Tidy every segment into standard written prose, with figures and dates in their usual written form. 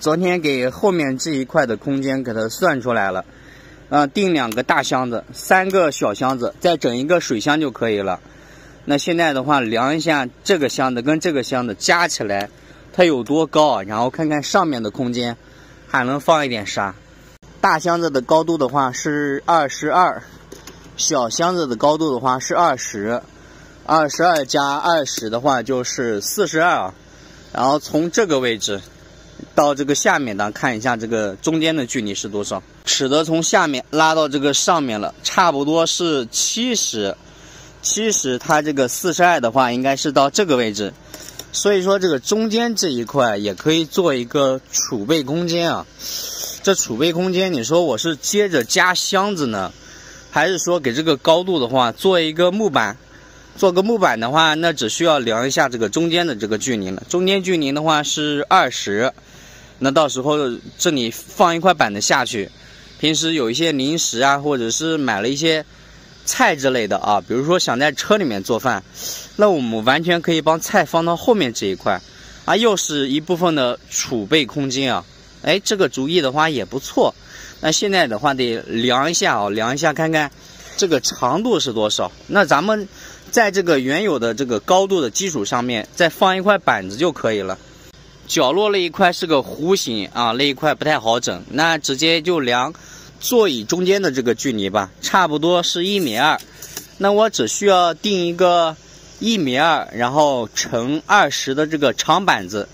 昨天给后面这一块的空间给它算出来了，定2个大箱子，3个小箱子，再整一个水箱就可以了。那现在的话，量一下这个箱子跟这个箱子加起来，它有多高啊？然后看看上面的空间还能放一点啥。大箱子的高度的话是22，小箱子的高度的话是20，22加20的话就是42啊。然后从这个位置到这个下面呢，看一下这个中间的距离是多少。尺的从下面拉到这个上面了，差不多是70，它这个42的话应该是到这个位置，所以说这个中间这一块也可以做一个储备空间啊。这储备空间，你说我是接着加箱子呢，还是说给这个高度的话做一个木板？做个木板的话，那只需要量一下这个中间的这个距离了。中间距离的话是20，那到时候这里放一块板子下去，平时有一些零食啊，或者是买了一些菜之类的啊，比如说想在车里面做饭，那我们完全可以帮菜放到后面这一块啊，又是一部分的储备空间啊。哎，这个主意的话也不错。那现在的话得量一下啊，量一下看看这个长度是多少。那咱们在这个原有的这个高度的基础上面再放一块板子就可以了。角落那一块是个弧形啊，那一块不太好整，那直接就量座椅中间的这个距离吧，差不多是1.2米。那我只需要定一个1.2米，然后乘20的这个长板子，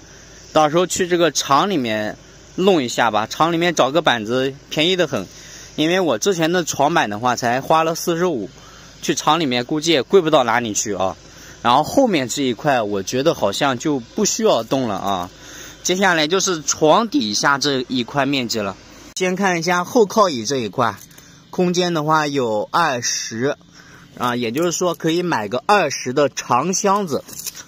到时候去这个厂里面弄一下吧，厂里面找个板子便宜的很，因为我之前的床板的话才花了45，去厂里面估计也贵不到哪里去啊。然后后面这一块我觉得好像就不需要动了啊。接下来就是床底下这一块面积了。先看一下后靠椅这一块，空间的话有20啊，也就是说可以买个20的长箱子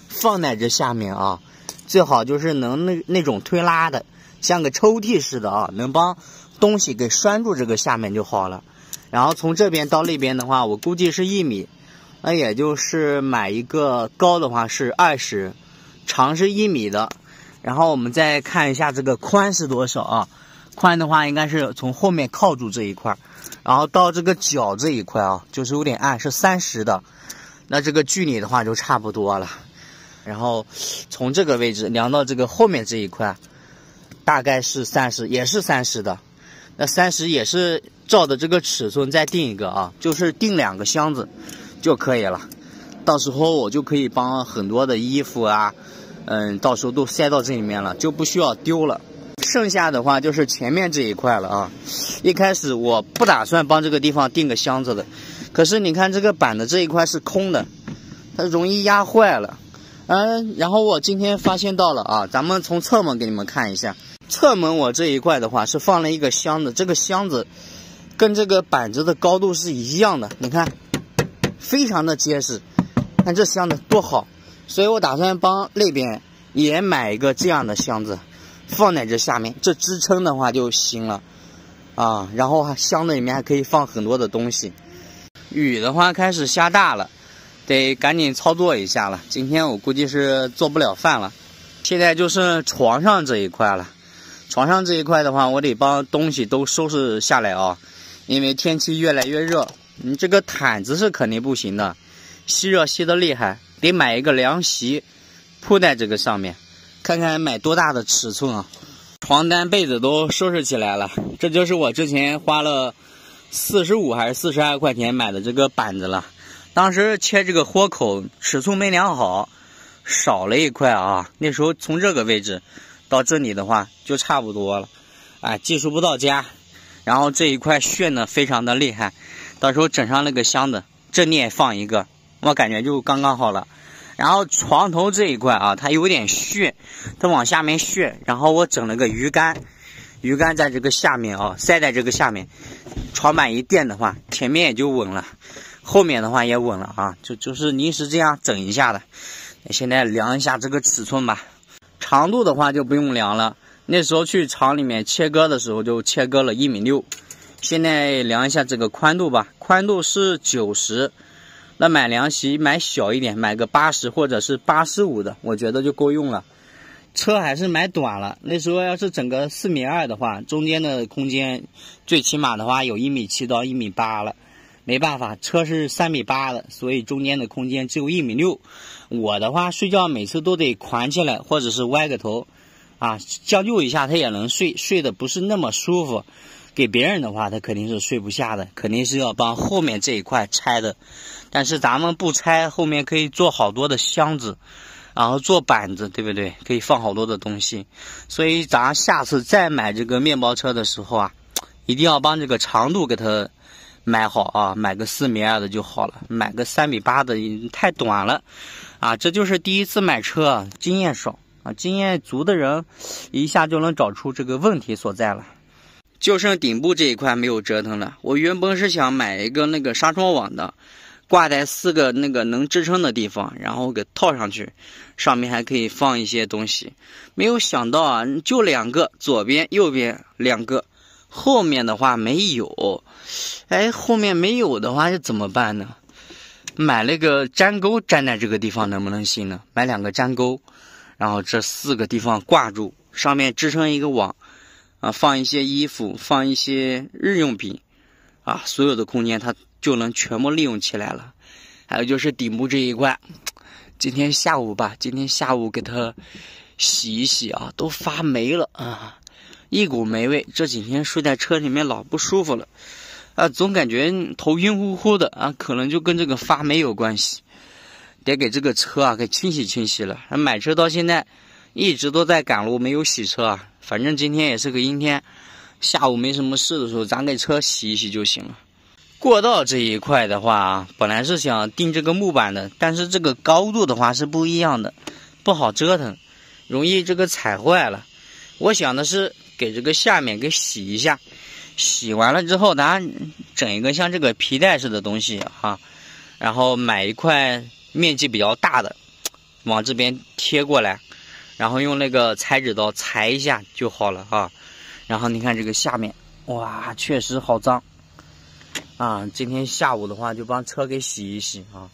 放在这下面啊，最好就是能那种推拉的，像个抽屉似的啊，能帮东西给拴住这个下面就好了。然后从这边到那边的话，我估计是1米，那也就是买一个高的话是20，长是1米的。然后我们再看一下这个宽是多少啊？宽的话应该是从后面靠住这一块，然后到这个脚这一块啊，就是有点暗，是30的。那这个距离的话就差不多了。然后从这个位置量到这个后面这一块，大概是30，也是30的。那30也是照的这个尺寸再定一个啊，就是定2个箱子就可以了。到时候我就可以帮很多的衣服啊，到时候都塞到这里面了，就不需要丢了。剩下的话就是前面这一块了啊。一开始我不打算帮这个地方定个箱子的，可是你看这个板的这一块是空的，它容易压坏了。然后我今天发现到了啊，咱们从侧门给你们看一下。侧门我这一块的话是放了一个箱子，这个箱子跟这个板子的高度是一样的，你看非常的结实，看这箱子多好。所以我打算帮那边也买一个这样的箱子放在这下面，这支撑的话就行了啊。然后箱子里面还可以放很多的东西。雨的话开始下大了，得赶紧操作一下了，今天我估计是做不了饭了。现在就是床上这一块了。床上这一块的话，我得帮东西都收拾下来啊，因为天气越来越热，你这个毯子是肯定不行的，吸热吸得厉害，得买一个凉席铺在这个上面，看看买多大的尺寸啊。床单被子都收拾起来了，这就是我之前花了45还是42块钱买的这个板子了。当时切这个豁口尺寸没量好，少了一块啊，那时候从这个位置到这里的话就差不多了，技术不到家。然后这一块炫的非常的厉害，到时候整上那个箱子，这里也放一个，我感觉就刚刚好了。然后床头这一块啊，它有点炫，它往下面炫，然后我整了个鱼竿在这个下面啊，塞在这个下面，床板一垫的话，前面也就稳了，后面的话也稳了啊，就是临时这样整一下的。现在量一下这个尺寸吧。长度的话就不用量了，那时候去厂里面切割的时候就切割了1.6米。现在量一下这个宽度吧，宽度是90，那买凉席买小一点，买个80或者是85的，我觉得就够用了。车还是买短了。那时候要是整个4.2米的话，中间的空间最起码的话有1.7米到1.8米了。没办法，车是3.8米的，所以中间的空间只有1.6米。我的话睡觉每次都得宽起来，或者是歪个头，啊，将就一下他也能睡，睡的不是那么舒服。给别人的话，他肯定是睡不下的，肯定是要帮后面这一块拆的。但是咱们不拆，后面可以做好多的箱子，然后做板子，对不对？可以放好多的东西。所以咱下次再买这个面包车的时候啊，一定要帮这个长度给它买好啊，买个4.2米的就好了，买个3.8米的太短了啊。这就是第一次买车，经验少啊，经验足的人一下就能找出这个问题所在了。就剩顶部这一块没有折腾了。我原本是想买一个那个纱窗网的，挂在4个那个能支撑的地方，然后给套上去，上面还可以放一些东西。没有想到啊，就2个，左边右边2个，后面的话没有。哎，后面没有的话是怎么办呢？买了个粘钩粘在这个地方能不能行呢？买2个粘钩，然后这4个地方挂住，上面支撑一个网。啊，放一些衣服，放一些日用品，啊，所有的空间它就能全部利用起来了。还有就是顶部这一块，今天下午给它洗一洗啊，都发霉了啊，一股霉味。这几天睡在车里面老不舒服了，啊，总感觉头晕乎乎的啊，可能就跟这个发霉有关系，得给这个车啊给清洗清洗了。买车到现在一直都在赶路，没有洗车啊。反正今天也是个阴天，下午没什么事的时候，咱给车洗一洗就行了。过道这一块的话啊，本来是想钉这个木板的，但是这个高度的话是不一样的，不好折腾，容易这个踩坏了。我想的是给这个下面给洗一下，洗完了之后，咱整一个像这个皮带似的东西啊，然后买一块面积比较大的，往这边贴过来。然后用那个裁纸刀裁一下就好了啊。然后你看这个下面，哇，确实好脏啊！今天下午的话就帮车给洗一洗啊。